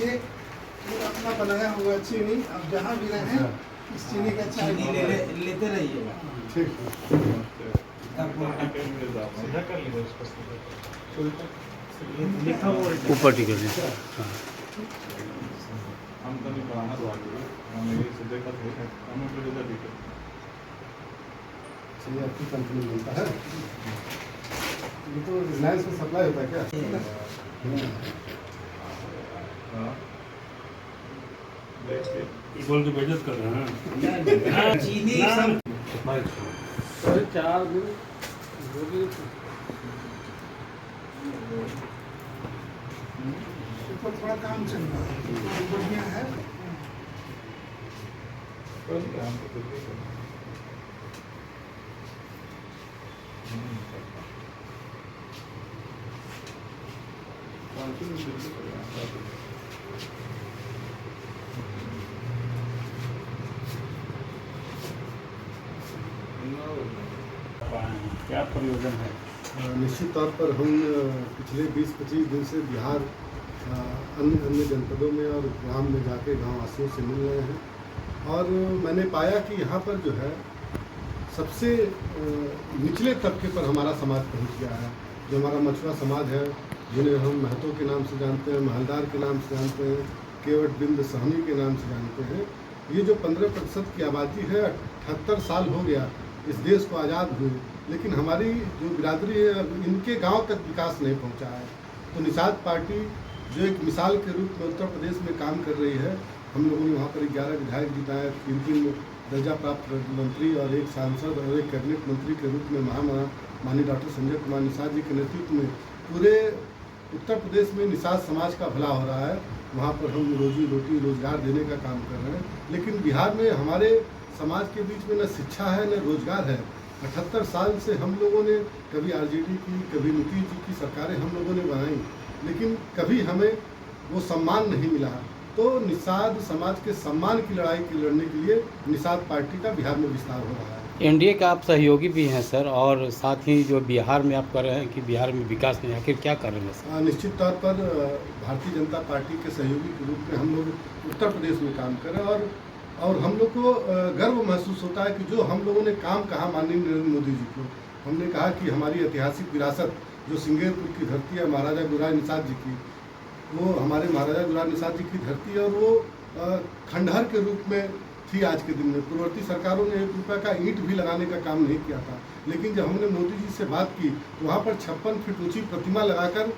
ये अपना बनाया हुआ चीनी, अब जहाँ भी रहें इस चीनी का चाय लेते रहिएगा। ठीक ऊपर टिक चलिए, आपकी कंपनी बनता है, ये तो रिलायंस में सप्लाई होता है क्या? बोल के बेइज्जत कर रहे हैं। चीनी सब 4 दिन ऊपर थोड़ा काम चल रहा है, बढ़िया है। क्या प्रयोजन है? निश्चित तौर पर हम पिछले 20-25 दिन से बिहार अन्य जनपदों में और ग्राम में जाके गाँव वासियों से मिल रहे हैं, और मैंने पाया कि यहाँ पर जो है सबसे निचले तबके पर हमारा समाज पहुँच गया है। जो हमारा मछुआ समाज है, जिन्हें हम महतो के नाम से जानते हैं, महलदार के नाम से जानते हैं, केवट बिंद सहनी के नाम से जानते हैं, ये जो 15% की आबादी है, 78 साल हो गया इस देश को आज़ाद हुए, लेकिन हमारी जो बिरादरी है इनके गांव तक विकास नहीं पहुंचा है। तो निषाद पार्टी जो एक मिसाल के रूप में उत्तर प्रदेश में काम कर रही है, हम लोगों ने वहाँ पर 11 विधायक जिताए, 3 दर्जा प्राप्त मंत्री और 1 सांसद और 1 कैबिनेट मंत्री के रूप में माननीय डॉक्टर संजय कुमार निषाद जी के नेतृत्व में पूरे उत्तर प्रदेश में निषाद समाज का भला हो रहा है। वहाँ पर हम रोजी रोटी रोजगार देने का काम कर रहे हैं, लेकिन बिहार में हमारे समाज के बीच में न शिक्षा है न रोजगार है। 78 साल से हम लोगों ने कभी आरजेडी की, कभी नीतीश जी की सरकारें हम लोगों ने बनाई, लेकिन कभी हमें वो सम्मान नहीं मिला। तो निषाद समाज के सम्मान की लड़ाई लड़ने के लिए निषाद पार्टी का बिहार में विस्तार हो रहा है। एनडीए का आप सहयोगी भी हैं सर, और साथ ही जो बिहार में आप कर रहे हैं कि बिहार में विकास नहीं, आखिर क्या कर रहे हैं सर? निश्चित तौर पर भारतीय जनता पार्टी के सहयोगी के रूप में हम लोग उत्तर प्रदेश में काम कर रहे हैं, और हम लोग को गर्व महसूस होता है कि जो हम लोगों ने काम कहा माननीय नरेंद्र मोदी जी को, हमने कहा कि हमारी ऐतिहासिक विरासत जो सिंगेरपुर की धरती है महाराजा गुरुराज निषाद जी की, वो हमारे महाराजा गुरुराज निषाद जी की धरती है, और वो खंडहर के रूप में थी आज के दिन में। पूर्ववर्ती सरकारों ने 1 रुपये का ईंट भी लगाने का काम नहीं किया था, लेकिन जब हमने मोदी जी से बात की तो वहाँ पर 56 फीट ऊंची प्रतिमा लगाकर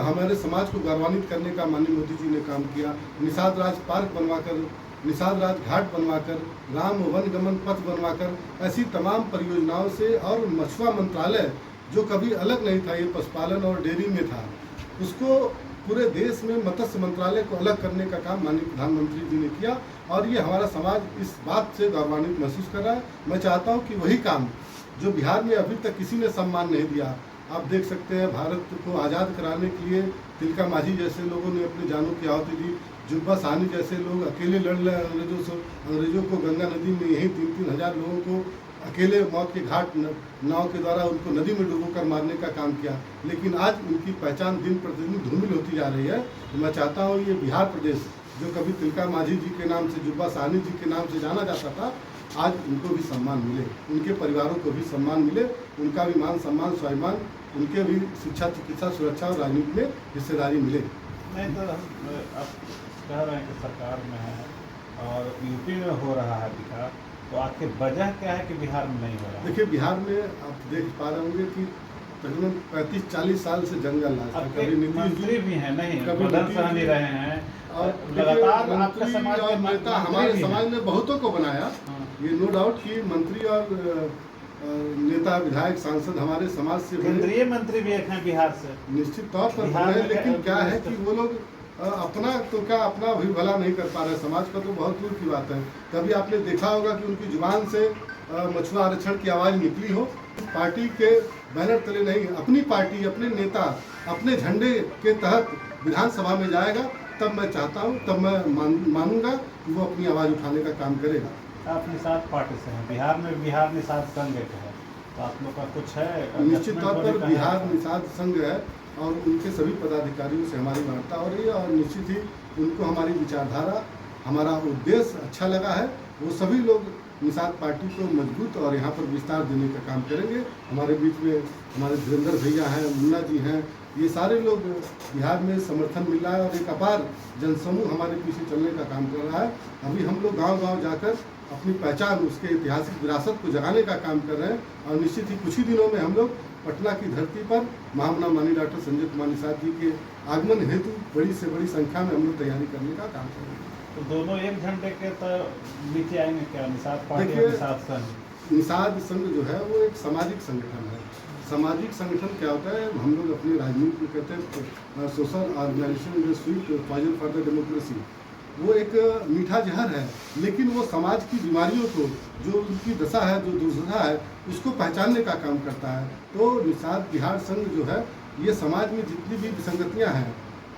हमारे समाज को गौरवान्वित करने का माननीय मोदी जी ने काम किया। निषाद राज पार्क बनवाकर, निषाद राज घाट बनवाकर, राम वनगमन पथ बनवाकर, ऐसी तमाम परियोजनाओं से, और मछुआ मंत्रालय जो कभी अलग नहीं था, ये पशुपालन और डेयरी में था, उसको पूरे देश में मत्स्य मंत्रालय को अलग करने का काम माननीय प्रधानमंत्री जी ने किया, और ये हमारा समाज इस बात से गौरवान्वित महसूस कर रहा है। मैं चाहता हूँ कि वही काम जो बिहार में अभी तक किसी ने सम्मान नहीं दिया, आप देख सकते हैं भारत को आज़ाद कराने के लिए तिलका माझी जैसे लोगों ने अपनी जानों की आहुति दी, जुब्बा साहनी जैसे लोग अकेले लड़ रहे अंग्रेजों को गंगा नदी में यहीं 3-3 हज़ार लोगों को अकेले मौत के घाट नाव के द्वारा उनको नदी में डुबोकर मारने का काम किया, लेकिन आज उनकी पहचान दिन प्रतिदिन धूमिल होती जा रही है। तो मैं चाहता हूँ ये बिहार प्रदेश जो कभी तिलका माझी जी के नाम से, जुब्बा साहनी जी के नाम से जाना जाता था, आज उनको भी सम्मान मिले, उनके परिवारों को भी सम्मान मिले, उनका भी मान सम्मान स्वाभिमान, उनके भी शिक्षा चिकित्सा सुरक्षा और राजनीति में हिस्सेदारी मिले। नहीं तो आप कह रहे हैं कि सरकार में है और यूपी में हो रहा है विकास, तो आखिर वजह क्या है कि बिहार में नहीं हो रहा है? देखिए, बिहार में आप देख पा रहे होंगे कि तकरीबन 35-40 साल से जंगल राज था। कभी मंत्री भी हैं, नहीं कभी नहीं रहे हैं, और लगातार मंत्री आपका समाज और नेता हमारे समाज ने बहुतों को बनाया, ये नो डाउट कि मंत्री और नेता विधायक सांसद हमारे समाज से केंद्रीय मंत्री भी एक हैं बिहार से। निश्चित तौर पर है, लेकिन क्या है कि वो लोग अपना तो क्या अपना भी भला नहीं कर पा रहे, समाज का तो बहुत दूर की बात है। कभी आपने देखा होगा कि उनकी जुबान से मछुआ आरक्षण की आवाज़ निकली हो? पार्टी के बैनर तले नहीं, अपनी पार्टी, अपने नेता, अपने झंडे के तहत विधानसभा में जाएगा, तब मैं चाहता हूँ, तब मैं मानूंगा कि वो अपनी आवाज़ उठाने का काम करेगा। आप निषाद पार्टी से हैं, बिहार में बिहार निषाद संघ है, तो आप लोग का कुछ है? निश्चित तौर पर बिहार निषाद संघ है, और उनके सभी पदाधिकारियों से हमारी वार्ता हो रही है और निश्चित ही उनको हमारी विचारधारा, हमारा उद्देश्य अच्छा लगा है। वो सभी लोग निषाद पार्टी को मजबूत और यहाँ पर विस्तार देने का काम करेंगे। हमारे बीच में हमारे धीरेन्द्र भैया हैं, मुन्ना जी हैं, ये सारे लोग बिहार में समर्थन मिल रहा है और एक अपार जनसमूह हमारे पीछे चलने का काम कर रहा है। अभी हम लोग गांव-गांव जाकर अपनी पहचान, उसके ऐतिहासिक विरासत को जगाने का काम कर रहे हैं और निश्चित ही कुछ ही दिनों में हम लोग पटना की धरती पर महामना माननीय डॉक्टर संजय कुमार निषाद जी के आगमन हेतु बड़ी से बड़ी संख्या में हम लोग तैयारी करने का काम करेंगे। तो दोनों एक झंडे के तो नीचे आएंगे क्या, निषाद पार्टी और देखिए, निषाद संघ? निषाद संघ जो है वो एक सामाजिक संगठन है। सामाजिक संगठन क्या होता है, हम लोग अपनी राजनीति में कहते हैं social organisation is sweet poison for the democracy. वो एक मीठा जहर है, लेकिन वो समाज की बीमारियों को, जो उनकी दशा है, जो दुर्दशा है, उसको पहचानने का काम करता है। तो निषाद बिहार संघ जो है, ये समाज में जितनी भी विसंगतियाँ हैं,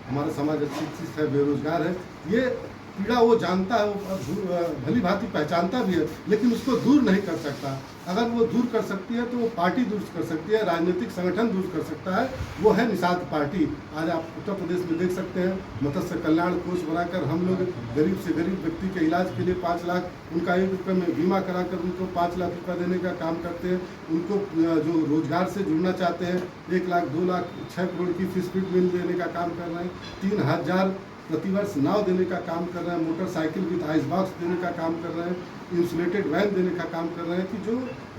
हमारा समाज अशिक्षित है, बेरोजगार है, ये पीड़ा वो जानता है, वो भली भांति पहचानता भी है, लेकिन उसको दूर नहीं कर सकता। अगर वो दूर कर सकती है तो वो पार्टी दूर कर सकती है, राजनीतिक संगठन दूर कर सकता है, वो है निषाद पार्टी। आज आप उत्तर प्रदेश में देख सकते हैं, मत्स्य कल्याण कोष बनाकर हम लोग गरीब से गरीब व्यक्ति के इलाज के लिए 5 लाख, उनका 1 रुपये में बीमा कराकर उनको 5 लाख रुपये देने का काम करते हैं। उनको जो रोजगार से जुड़ना चाहते हैं 1 लाख, 2 लाख, 6 करोड़ की फीस फीड मिल देने का काम कर रहे हैं। 3000 प्रतिवर्ष नाव देने का काम कर रहे हैं, मोटरसाइकिल विद आइस बॉक्स देने का काम कर रहे हैं, इंसुलेटेड वैन देने का काम कर रहे हैं कि जो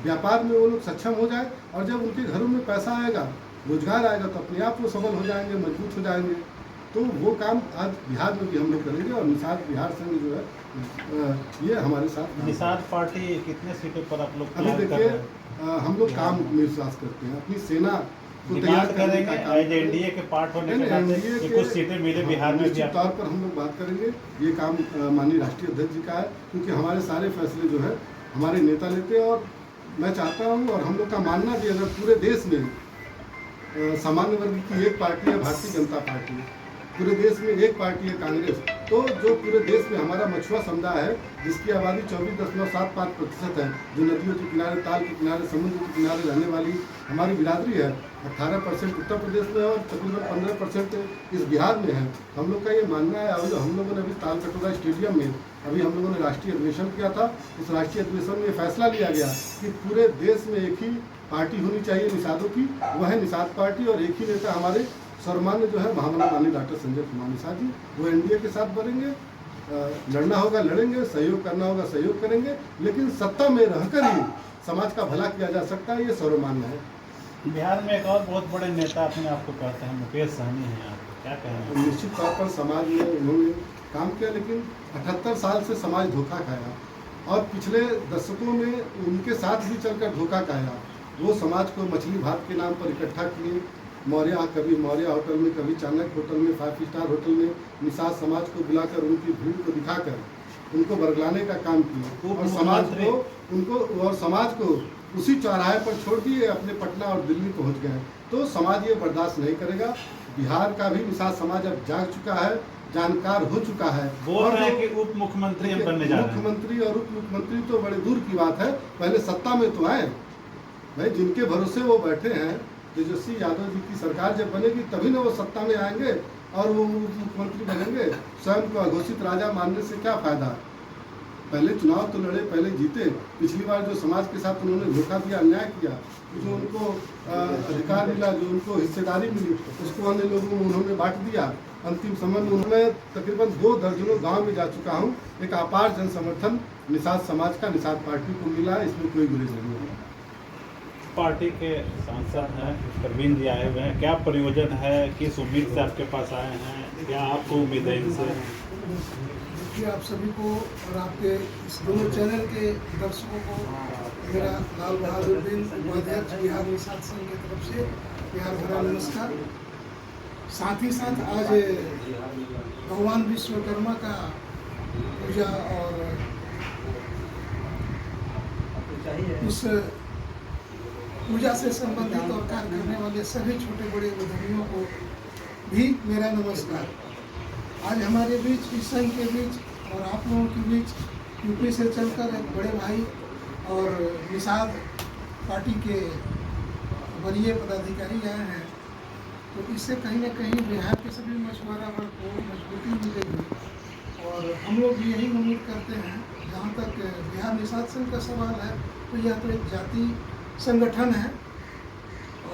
व्यापार में वो लोग सक्षम हो जाए और जब उनके घरों में पैसा आएगा, रोजगार आएगा, तो अपने आप वो सबल हो जाएंगे, मजबूत हो जाएंगे। तो वो काम आज बिहार में भी हम लोग करेंगे और निषाद बिहार संघ जो है ये हमारे साथ। निषाद पार्टी कितने सीटों पर आप लोग अभी देखिए, हम लोग काम में विश्वास करते हैं, अपनी सेना को तैयार करने का काम करेंगे। एनडीए के पार्ट होने के नाते कि कुछ सीटें मिले बिहार में भी। निश्चित तौर पर हम लोग बात करेंगे। ये काम माननीय राष्ट्रीय अध्यक्ष जी का है, क्योंकि हमारे सारे फैसले जो है हमारे नेता लेते हैं और मैं चाहता हूँ और हम लोग का मानना भी, अगर पूरे देश में सामान्य वर्ग की एक पार्टी है भारतीय जनता पार्टी, पूरे देश में एक पार्टी है कांग्रेस, तो जो पूरे देश में हमारा मछुआ समुदाय है, जिसकी आबादी 24.75% है, जो नदियों के किनारे, ताल के किनारे, समुद्र के किनारे रहने वाली हमारी बिरादरी है, 18% उत्तर प्रदेश में और तकरीबन 15% इस बिहार में है। हम लोग का ये मानना है, और हम लोगों ने अभी तालकटोरा स्टेडियम में अभी हम लोगों ने राष्ट्रीय अधिवेशन किया था। उस राष्ट्रीय अधिवेशन में फैसला लिया गया कि पूरे देश में एक ही पार्टी होनी चाहिए निषादों की, वह है निषाद पार्टी, और एक ही नेता हमारे सर्वमान्य जो है महामना माननीय डॉक्टर संजय कुमार निषाद जी, वो एनडीए के साथ बढ़ेंगे। लड़ना होगा लड़ेंगे, सहयोग करना होगा सहयोग करेंगे, लेकिन सत्ता में रहकर ही समाज का भला किया जा सकता है, ये सर्वमान्य है। बिहार में एक और बहुत बड़े नेता अपने आप को कहते हैं मुकेश सहनी हैं, आप क्या कहेंगे? निश्चित तौर पर समाज में उन्होंने काम किया, लेकिन 78 साल से समाज धोखा खाया और पिछले दशकों में उनके साथ भी चलकर धोखा खाया। वो समाज को मछली भात के नाम पर इकट्ठा किए, कभी मौर्य होटल में, कभी चाणक्य होटल में, 5 स्टार होटल में निषाद समाज को बुलाकर उनकी भीड़ को दिखाकर उनको बरगलाने का काम किया और समाज को उसी चौराहे पर छोड़ दिए, अपने पटना और दिल्ली पहुंच गए। तो समाज ये बर्दाश्त नहीं करेगा। बिहार का भी निषाद समाज अब जाग चुका है, जानकार हो चुका है। बोल रहे हैं कि उप मुख्यमंत्री हम बनने जा रहे हैं। मुख्यमंत्री और उप मुख्यमंत्री तो बड़े दूर की बात है, पहले सत्ता में तो आए भाई। जिनके भरोसे वो बैठे हैं, तेजस्वी यादव जी की सरकार जब बनेगी तभी ना वो सत्ता में आएंगे और वो मुख्यमंत्री बनेंगे। स्वयं को अघोषित राजा मानने से क्या फायदा? पहले चुनाव तो लड़े, पहले जीते। पिछली बार जो समाज के साथ उन्होंने धोखा दिया, अन्याय किया, जो उनको अधिकार मिला, जो उनको हिस्सेदारी मिली, उसको अन्य लोगों को उन्होंने बांट दिया। अंतिम समय में उन्होंने तकरीबन 2 दर्जनों गाँव में जा चुका हूँ। एक अपार जन समर्थन निषाद समाज का निषाद पार्टी को मिला है, इसमें कोई गुरेज नहीं है। पार्टी के सांसद हैं प्रवीण जी आए हुए हैं, क्या प्रयोजन है, किस उम्मीद से आपके पास आए हैं, क्या आपको उम्मीद है इनसे? देखिए, आप सभी को और आपके इस दोनों चैनल के दर्शकों को मेरा लाल बहादुर बिन उपाध्यक्ष बिहार निषाद संघ की तरफ से प्यार भरा नमस्कार। साथ ही साथ आज भगवान विश्वकर्मा का पूजा और उस पूजा से संबंधित और कार्य करने वाले सभी छोटे बड़े उद्यमियों को भी मेरा नमस्कार। आज हमारे बीच, इस संघ के बीच और आप लोगों के बीच यूपी से चलकर एक बड़े भाई और निषाद पार्टी के वरीय पदाधिकारी आए हैं। तो इससे कहीं ना कहीं बिहार के सभी मछुआरा वर्ग को मजबूती मिलेगी। और हम लोग भी यही उम्मीद करते हैं, जहाँ तक बिहार निषाद संघ का सवाल है, तो यह तो एक जाति संगठन है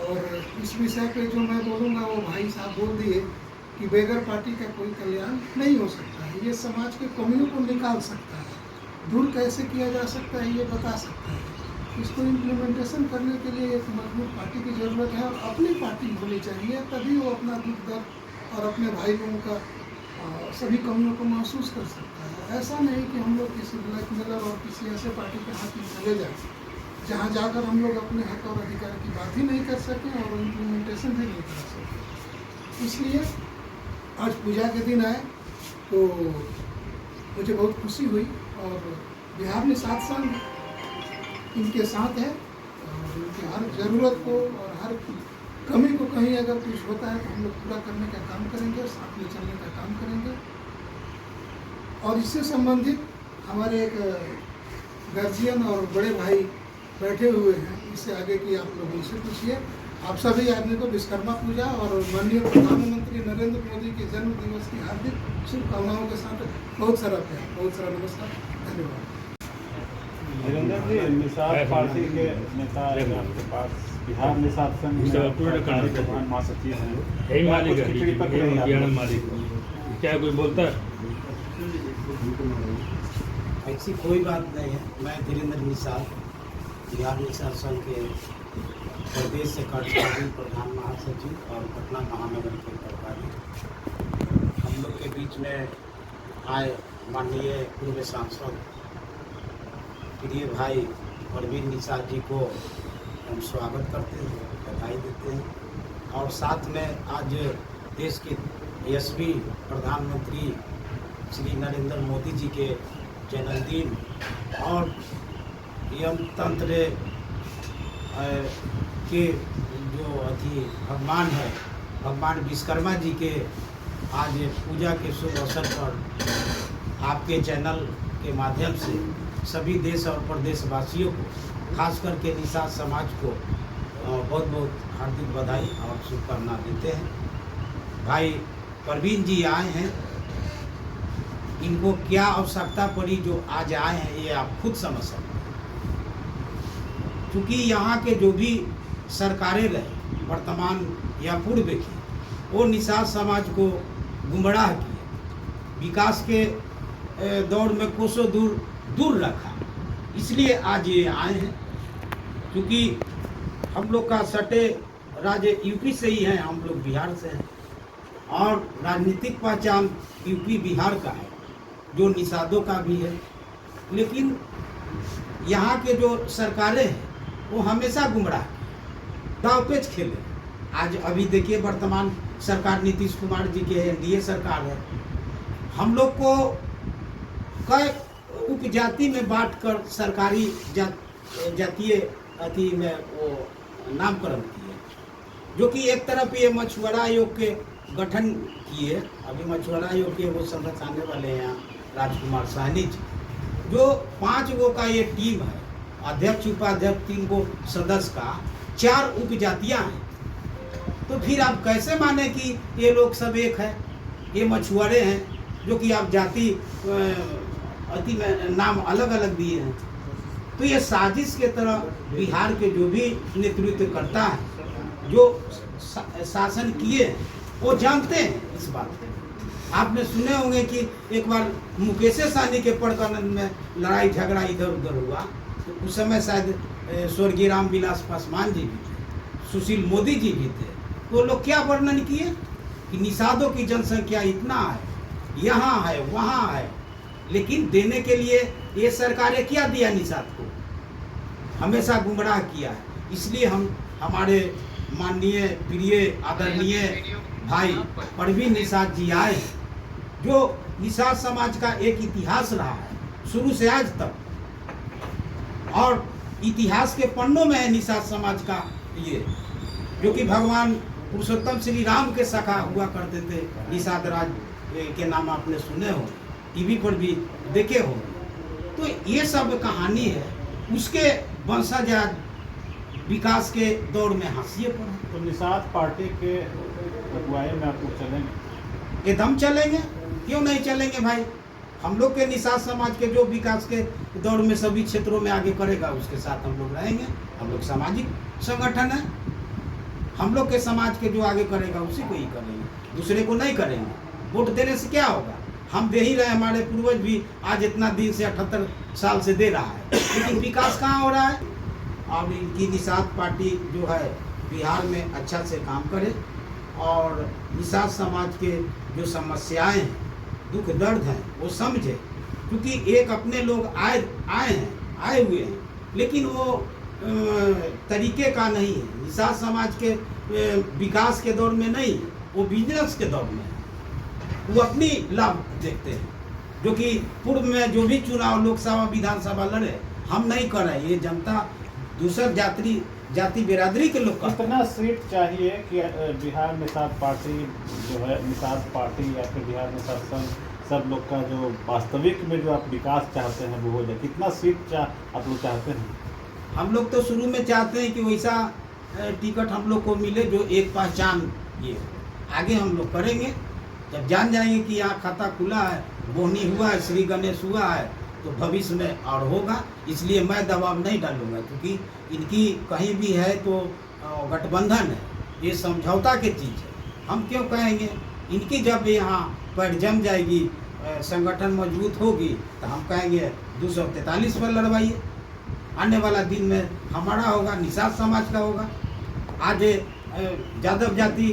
और इस विषय पे जो मैं बोलूँगा वो भाई साहब बोल दिए कि बेगर पार्टी का कोई कल्याण नहीं हो सकता है। ये समाज के कमियों को निकाल सकता है, दूर कैसे किया जा सकता है ये बता सकता है। इसको इम्प्लीमेंटेशन करने के लिए एक मजबूत पार्टी की ज़रूरत है और अपनी पार्टी होनी चाहिए, तभी वो अपना दुख दर्द और अपने भाई लोगों का सभी कमियों को महसूस कर सकता है। ऐसा नहीं कि हम लोग किसी ब्लैकमेलर और किसी ऐसे पार्टी के हाथ में चले जाएँ जहाँ जाकर हम लोग अपने हक और अधिकार की बात ही नहीं कर सकें और इम्प्लीमेंटेशन भी नहीं कर सकें। इसलिए आज पूजा के दिन आए तो मुझे बहुत खुशी हुई और बिहार निषाद संघ इनके साथ है और इनकी हर ज़रूरत को और हर कमी को कहीं अगर कुछ होता है तो हम लोग पूरा करने का काम करेंगे, साथ में चलने का काम करेंगे। और इससे संबंधित हमारे एक गार्जियन और बड़े भाई बैठे हुए हैं, इससे आगे की आप लोग उनसे पूछिए। आप सभी आदमी को विश्वकर्मा पूजा और माननीय प्रधानमंत्री नरेंद्र मोदी के जन्म दिवस की हार्दिक शुभकामनाओं के साथ बहुत सारा प्यार, बहुत सारा नमस्कार, धन्यवाद। वीरेंद्र जी, निषाद पार्टी के नेता आपके पास, बिहार निषाद संघ में प्रधान महासचिव हैं, मालिक कुछ खिचड़ी पक रही है मालिक क्या कोई बोलता है? ऐसी कोई बात नहीं है। मैं वीरेंद्र निषाद, बिहार निषाद संघ के प्रदेश से कार्यकारी प्रधान महासचिव और पटना महानगर के प्रभारी। हम लोग के बीच में आए माननीय पूर्व सांसद प्रिय भाई परवीन निषाद जी को हम स्वागत करते हैं, बधाई देते हैं। और साथ में आज देश के यशस्वी प्रधानमंत्री श्री नरेंद्र मोदी जी के जन्मदिन और यम तंत्र के जो भगवान है, भगवान विश्वकर्मा जी के आज पूजा के शुभ अवसर पर आपके चैनल के माध्यम से सभी देश और प्रदेशवासियों को, खास करके निषाद समाज को बहुत बहुत हार्दिक बधाई और शुभकामना देते हैं। भाई परवीन जी आए हैं, इनको क्या आवश्यकता पड़ी जो आज आए हैं ये आप खुद समझ सकते हैं। क्योंकि यहाँ के जो भी सरकारें रहे वर्तमान या पूर्व की, वो निषाद समाज को गुमराह किए, विकास के दौर में कोसों दूर रखा। इसलिए आज ये आए हैं, क्योंकि हम लोग का सटे राज्य यूपी से ही है, हम लोग बिहार से हैं और राजनीतिक पहचान यूपी बिहार का है, जो निषादों का भी है। लेकिन यहाँ के जो सरकारें हैं वो हमेशा गुमराह दावपेच खेले। आज अभी देखिए वर्तमान सरकार नीतीश कुमार जी के एनडीए सरकार है, हम लोग को कई उपजाति में बांटकर सरकारी जातीय अति में वो नामकरण किए, जो कि एक तरफ ये मछुआरा आयोग के गठन किए। अभी मछुआरा आयोग के वो सदस्य आने वाले हैं यहाँ, राजकुमार साहनी जी, जो 5 गो का ये टीम है, अध्यक्ष उपाध्यक्ष 3 गो सदस्य का 4 उपजातियाँ हैं। तो फिर आप कैसे माने कि ये लोग सब एक है? ये मछुआरे हैं, जो कि आप जाति अति में नाम अलग अलग दिए हैं। तो ये साजिश के तरह बिहार के जो भी नेतृत्व करता है, जो शासन किए, वो जानते हैं इस बात को। आपने सुने होंगे कि एक बार मुकेश सहनी के प्रकरण में लड़ाई झगड़ा इधर उधर हुआ, तो उस समय शायद स्वर्गीय रामविलास पासवान जी भी थे, सुशील मोदी जी भी थे। तो लोग क्या वर्णन किए कि निषादों की जनसंख्या इतना है, यहाँ है वहाँ है, लेकिन देने के लिए ये सरकारें क्या दिया निषाद को? हमेशा गुमराह किया है। इसलिए हम हमारे माननीय प्रिय आदरणीय भाई परवीन निषाद जी आए, जो निषाद समाज का एक इतिहास रहा है शुरू से आज तक, और इतिहास के पन्नों में है निषाद समाज का ये, जो कि भगवान पुरुषोत्तम श्री राम के सखा हुआ करते थे। निषाद राज के नाम आपने सुने हो, टीवी पर भी देखे हो। तो ये सब कहानी है, उसके वंशज विकास के दौर में हाशिए पर। तो निषाद पार्टी के अगुवाई में आप लोग चलेंगे? एकदम चलेंगे, क्यों नहीं चलेंगे भाई। हम लोग के निषाद समाज के जो विकास के दौर में सभी क्षेत्रों में आगे करेगा उसके साथ हम लोग रहेंगे। हम लोग सामाजिक संगठन है, हम लोग के समाज के जो आगे करेगा उसी को ही करेंगे, दूसरे को नहीं करेंगे। वोट देने से क्या होगा, हम दे ही रहे, हमारे पूर्वज भी आज इतना दिन से 78 साल से दे रहा है, लेकिन विकास कहाँ हो रहा है। और इनकी निषाद पार्टी जो है बिहार में अच्छा से काम करे और निषाद समाज के जो समस्याएं हैं, दुख दर्द हैं, वो समझे। क्योंकि एक अपने लोग आए हुए हैं, लेकिन वो तरीके का नहीं है। निषाद समाज के विकास के दौर में नहीं, वो बिजनेस के दौर में है। वो अपनी लाभ देखते हैं, जो कि पूर्व में जो भी चुनाव लोकसभा विधानसभा लड़े, हम नहीं कर रहे। ये जनता दूसर जाति बिरादरी के लोग करते हैं। कितना सीट चाहिए कि बिहार निषाद पार्टी जो है, निषाद पार्टी या फिर बिहार निषाद संघ, सब लोग का जो वास्तविक में जो आप विकास चाहते हैं वो हो जाए? कितना सीट आप लोग चाहते हैं? हम लोग तो शुरू में चाहते हैं कि वैसा टिकट हम लोग को मिले जो एक पहचान ये हो। आगे हम लोग करेंगे, जब जान जाएंगे कि यहाँ खाता खुला है, बोहनी हुआ है, श्री गणेश हुआ है, तो भविष्य में और होगा। इसलिए मैं दबाव नहीं डालूंगा, क्योंकि इनकी कहीं भी है तो गठबंधन है, ये समझौता की चीज़ है। हम क्यों कहेंगे, इनकी जब यहाँ पर जम जाएगी, संगठन मजबूत होगी, तो हम कहेंगे 243 पर लड़वाइए। आने वाला दिन में हमारा होगा, निषाद समाज का होगा। आज यादव जाति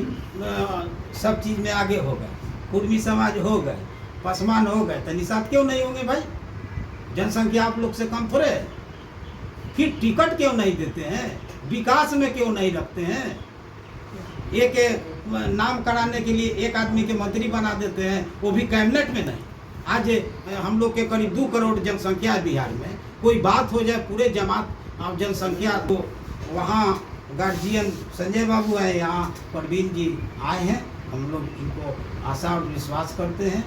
सब चीज़ में आगे हो गए, कुर्मी समाज हो गए, पसमान हो गए, तो निषाद क्यों नहीं होंगे भाई। जनसंख्या आप लोग से कम थोड़े है। फिर टिकट क्यों नहीं देते हैं, विकास में क्यों नहीं रखते हैं। एक नाम कराने के लिए एक आदमी के मंत्री बना देते हैं, वो भी कैबिनेट में नहीं। आज हम लोग के करीब 2 करोड़ जनसंख्या है बिहार में, कोई बात हो जाए पूरे जमात और जनसंख्या को, वहाँ गार्जियन संजय बाबू है, यहाँ परवीन जी आए हैं। हम लोग इनको आशा और विश्वास करते हैं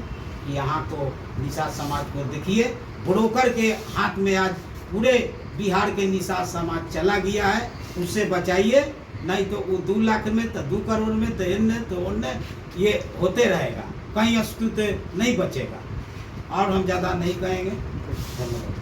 कि यहाँ को निषाद समाज को देखिए, ब्रोकर के हाथ में आज पूरे बिहार के निषाद समाज चला गया है, उससे बचाइए। नहीं तो वो 2 लाख में, तो 2 करोड़ में, तो इनने तो उनने, ये होते रहेगा, कहीं अस्तित्व नहीं बचेगा। और हम ज़्यादा नहीं कहेंगे। धन्यवाद।